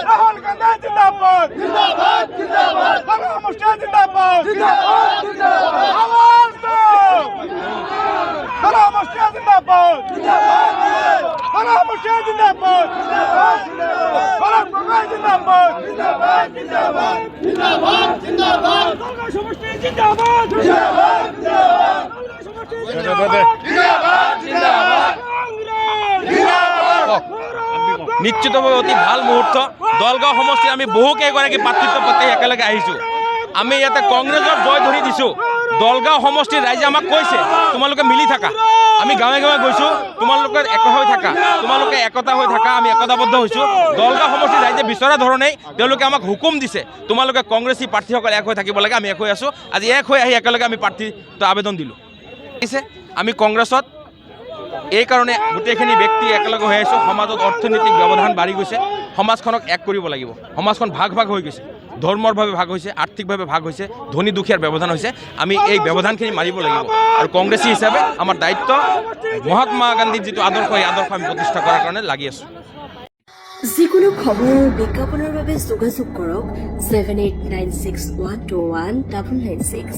ৰাহুল গান্ধী জিন্দাবাদ জিন্দাবাদ আওয়াজ দাও জিন্দাবাদ জিন্দাবাদ নিশ্চিতভাৱে অতি ভাল মুহূৰ্ত দলগাঁও সমষ্টিত আমি বহু কেইগৰাকী প্ৰাৰ্থিত্ব পাতি একেলগে আহিছোঁ আমি ইয়াতে কংগ্ৰেছৰ জয় ধৰি দিছোঁ দলগাঁও সমষ্টিৰ ৰাইজে আমাক কৈছে তোমালোকে মিলি থাকা আমি গাঁৱে গাঁৱে গৈছোঁ তোমালোকে এক হৈ থাকা তোমালোকে একতা হৈ থাকা আমি একতাবদ্ধ হৈছোঁ দলগাঁও সমষ্টিৰ ৰাইজে বিচৰা ধৰণেই তেওঁলোকে আমাক হুকুম দিছে তোমালোকে কংগ্ৰেছী প্ৰাৰ্থীসকল এক হৈ থাকিব লাগে আমি এক হৈ আছোঁ আজি এক হৈ আহি একেলগে আমি প্ৰাৰ্থিত্ব আবেদন দিলোঁ আমি কংগ্ৰেছত এই কাৰণে গোটেইখিনি ব্যক্তি একেলগে হৈ আছোঁ সমাজত অৰ্থনৈতিক ব্যৱধান বাঢ়ি গৈছে সমাজখনক এক কৰিব লাগিব সমাজখন ভাগ ভাগ হৈ গৈছে ধৰ্মৰভাৱে ভাগ হৈছে আৰ্থিকভাৱে ভাগ হৈছে ধনী দুখীয়াৰ ব্যৱধান হৈছে আমি এই ব্যৱধানখিনি মাৰিব লাগিব আৰু কংগ্ৰেছী হিচাপে আমাৰ দায়িত্ব মহাত্মা গান্ধীৰ যিটো আদৰ্শ এই আদৰ্শ আমি প্ৰতিষ্ঠা কৰাৰ কাৰণে লাগি আছোঁ যিকোনো খবৰ বিজ্ঞাপনৰ বাবে যোগাযোগ কৰক 7896121996